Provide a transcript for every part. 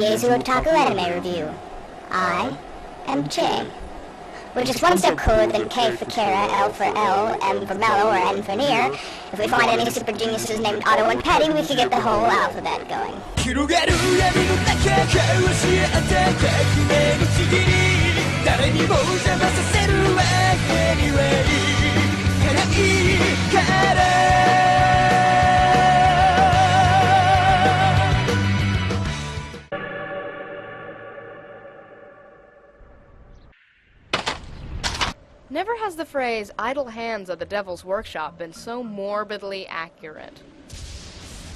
Jesu Otaku anime review. I am J. We're just one step cooler than K for Kara, L for L, M for Mellow, or N for Near. If we find any super geniuses named Otto and Petty, we could get the whole alphabet going. Never has the phrase, idle hands are the devil's workshop, been so morbidly accurate.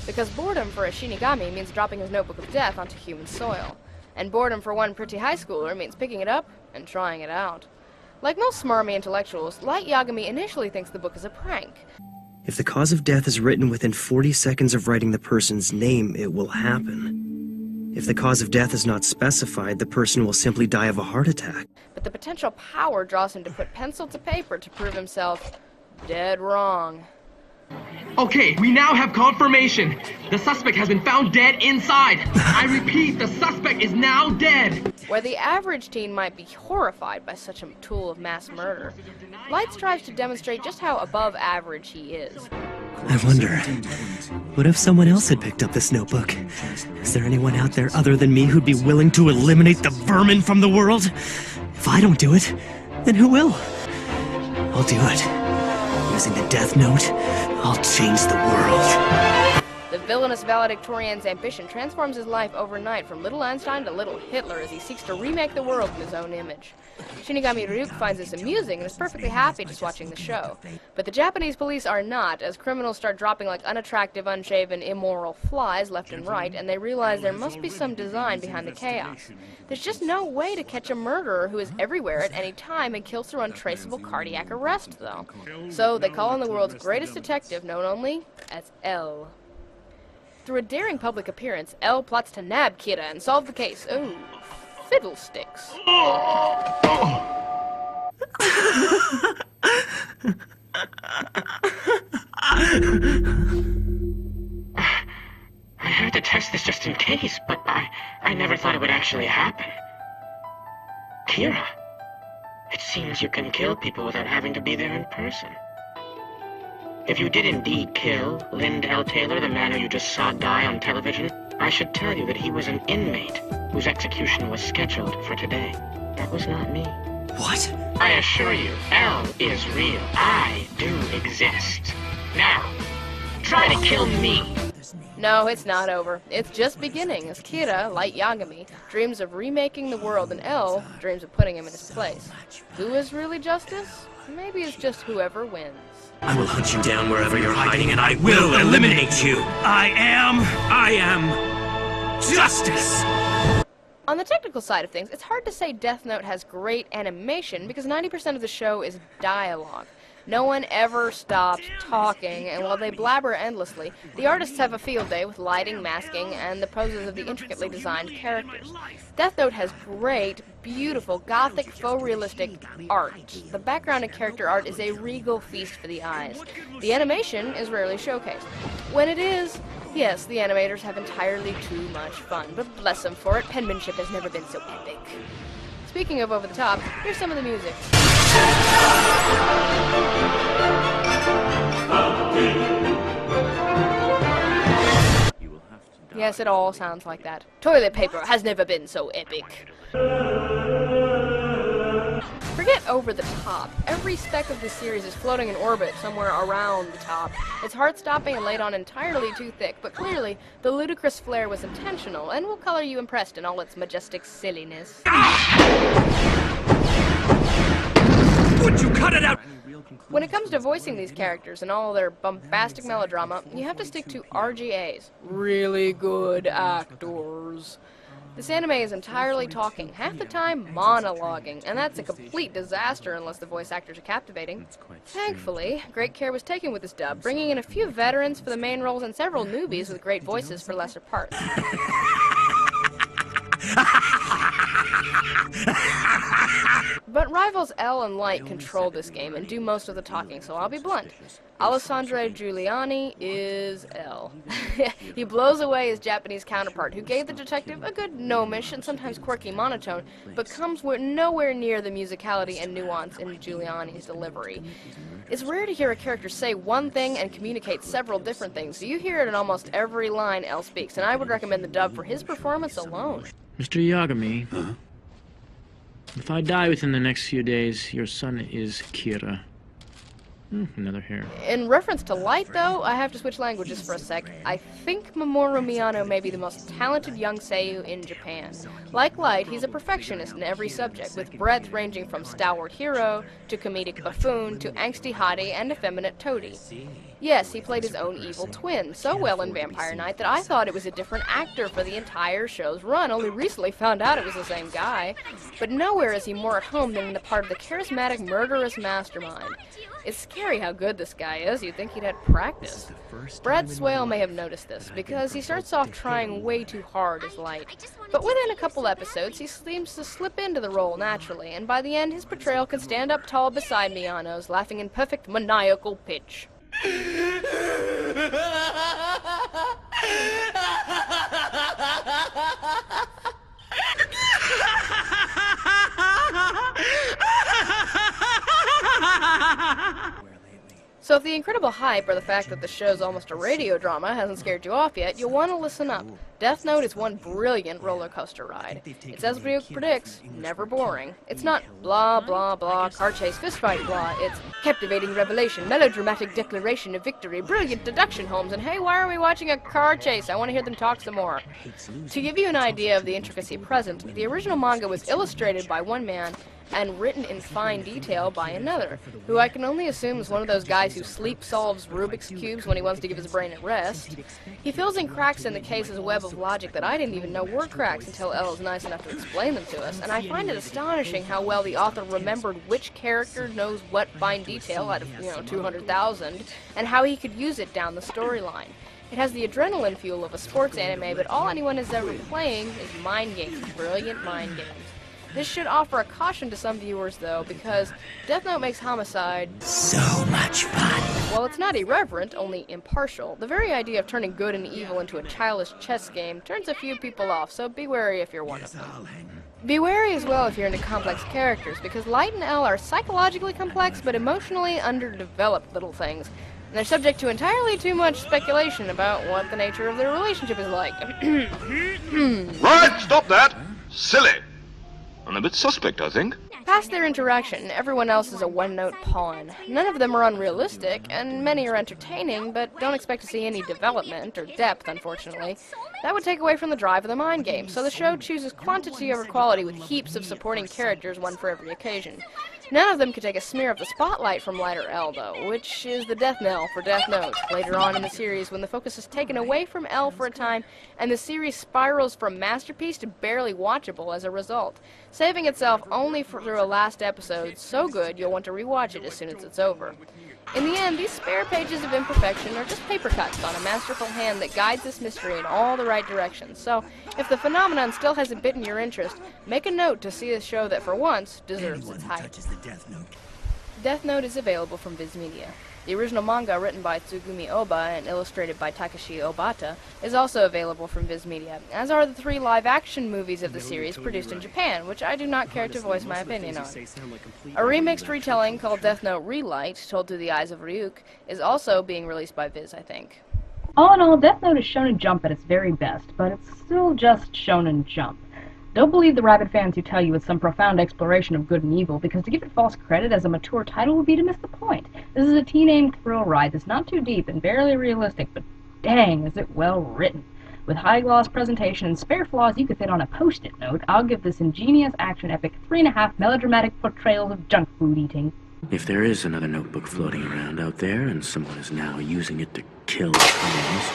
Because boredom for a Shinigami means dropping his notebook of death onto human soil. And boredom for one pretty high schooler means picking it up and trying it out. Like most smarmy intellectuals, Light Yagami initially thinks the book is a prank. If the cause of death is written within 40 seconds of writing the person's name, it will happen. If the cause of death is not specified, the person will simply die of a heart attack. But the potential power draws him to put pencil to paper to prove himself dead wrong. Okay, we now have confirmation. The suspect has been found dead inside. I repeat, the suspect is now dead. Where the average teen might be horrified by such a tool of mass murder, Light strives to demonstrate just how above average he is. I wonder, what if someone else had picked up this notebook? Is there anyone out there other than me who'd be willing to eliminate the vermin from the world? If I don't do it, then who will? I'll do it. Using the Death Note, I'll change the world. The villainous valedictorian's ambition transforms his life overnight from Little Einstein to Little Hitler as he seeks to remake the world in his own image. Shinigami Ryuk finds this amusing and is perfectly happy just watching the show. But the Japanese police are not, as criminals start dropping like unattractive, unshaven, immoral flies left and right, and they realize there must be some design behind the chaos. There's just no way to catch a murderer who is everywhere at any time and kills through untraceable cardiac arrest, though. So they call on the world's greatest detective, known only as L. Through a daring public appearance, L plots to nab Kira and solve the case. Ooh, fiddlesticks. I had to test this just in case, but I never thought it would actually happen. Kira, it seems you can kill people without having to be there in person. If you did indeed kill Lynd L. Taylor, the man who you just saw die on television, I should tell you that he was an inmate whose execution was scheduled for today. That was not me. What? I assure you, L is real. I do exist. Now, try to kill me. No, it's not over. It's just beginning, as Kira, Light Yagami, dreams of remaking the world, and L dreams of putting him in his place. Who is really justice? Maybe it's just whoever wins. I will hunt you down wherever you're hiding, and I will eliminate you. I am justice. On the technical side of things, it's hard to say Death Note has great animation because 90% of the show is dialogue. No one ever stops talking, and while they blabber endlessly, the artists have a field day with lighting, masking, and the poses of the intricately designed characters. Death Note has great, beautiful, gothic, faux realistic art. The background and character art is a regal feast for the eyes. The animation is rarely showcased. When it is, yes, the animators have entirely too much fun, but bless them for it, penmanship has never been so epic. Speaking of over the top, here's some of the music. Yes, it all sounds like that. Toilet paper has never been so epic. Forget over the top. Every speck of this series is floating in orbit somewhere around the top. It's heart-stopping and laid on entirely too thick, but clearly the ludicrous flair was intentional and will color you impressed in all its majestic silliness. Would you cut it out? When it comes to voicing these characters and all their bombastic melodrama, you have to stick to RGAs. Really good actors. This anime is entirely talking, half the time monologuing, and that's a complete disaster unless the voice actors are captivating. Thankfully, great care was taken with this dub, bringing in a few veterans for the main roles and several newbies with great voices for lesser parts. But rivals L and Light control this game and do most of the talking, so I'll be blunt. Alessandro Giuliani is L. He blows away his Japanese counterpart, who gave the detective a good gnomish and sometimes quirky monotone, but comes nowhere near the musicality and nuance in Giuliani's delivery. It's rare to hear a character say one thing and communicate several different things, so you hear it in almost every line L speaks, and I would recommend the dub for his performance alone. Mr. Yagami, if I die within the next few days, your son is Kira. Another hair. In reference to Light, though, I have to switch languages for a sec. I think Mamoru Miyano may be the most talented young seiyuu in Japan. Like Light, he's a perfectionist in every subject, with breadth ranging from stalwart hero, to comedic buffoon, to angsty hottie, and effeminate toady. Yes, he played his own evil twin so well in Vampire Knight that I thought it was a different actor for the entire show's run, only recently found out it was the same guy. But nowhere is he more at home than in the part of the charismatic murderous mastermind. It's scary how good this guy is. You'd think he'd had practice. Brad Swale may have noticed this, because he starts off trying way too hard as Light. But within a couple episodes, he seems to slip into the role naturally, and by the end, his portrayal can stand up tall beside Miyano's, laughing in perfect maniacal pitch. So if the incredible hype or the fact that the show's almost a radio drama hasn't scared you off yet, you'll want to listen up. Death Note is one brilliant roller coaster ride. It's as Ryuk predicts, never boring. It's not blah blah blah, car chase, fistfight blah. It's captivating revelation, melodramatic declaration of victory, brilliant deduction, Holmes, and hey, why are we watching a car chase? I want to hear them talk some more. To give you an idea of the intricacy present, the original manga was illustrated by one man and written in fine detail by another, who I can only assume is one of those guys who sleep solves Rubik's Cubes when he wants to give his brain a rest. He fills in cracks in the case's web of logic that I didn't even know were cracks until Elle was nice enough to explain them to us, and I find it astonishing how well the author remembered which character knows what fine detail out of, 200,000, and how he could use it down the storyline. It has the adrenaline fuel of a sports anime, but all anyone is ever playing is mind games, brilliant mind games. This should offer a caution to some viewers, though, because Death Note makes homicide so much fun. While it's not irreverent, only impartial, the very idea of turning good and evil into a childish chess game turns a few people off, so be wary if you're one of them. Be wary as well if you're into complex characters, because Light and Elle are psychologically complex but emotionally underdeveloped little things, and they're subject to entirely too much speculation about what the nature of their relationship is like. Right, stop that! Silly! And a bit suspect, I think. Past their interaction, everyone else is a one-note pawn. None of them are unrealistic, and many are entertaining, but don't expect to see any development, or depth, unfortunately. That would take away from the drive of the mind game, so the show chooses quantity over quality with heaps of supporting characters, one for every occasion. None of them could take a smear of the spotlight from Light or Elle, though, which is the death knell for Death Note, later on in the series when the focus is taken away from Elle for a time, and the series spirals from masterpiece to barely watchable as a result, saving itself only through a last episode so good you'll want to rewatch it as soon as it's over. In the end, these spare pages of imperfection are just paper cuts on a masterful hand that guides this mystery in all the right directions. So, if the phenomenon still hasn't bitten your interest, make a note to see a show that, for once, deserves its hype. Death Note is available from Viz Media. The original manga, written by Tsugumi Oba and illustrated by Takashi Obata, is also available from Viz Media, as are the 3 live-action movies of the series produced in Japan, which I do not care to voice my opinion on. A remixed retelling called Death Note Relight, told through the eyes of Ryuk, is also being released by Viz, I think. All in all, Death Note is Shonen Jump at its very best, but it's still just Shonen Jump. Don't believe the rabid fans who tell you it's some profound exploration of good and evil, because to give it false credit as a mature title would be to miss the point. This is a teen-aimed thrill ride that's not too deep and barely realistic, but dang, is it well written. With high-gloss presentation and spare flaws you could fit on a post-it note, I'll give this ingenious action epic 3.5 melodramatic portrayals of junk food eating. If there is another notebook floating around out there, and someone is now using it to kill criminals,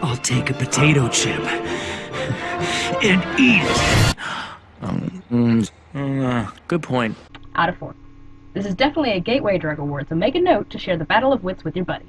I'll take a potato chip and eat it. Good point. Out of 4. This is definitely a gateway drug award, so make a note to share the battle of wits with your buddies.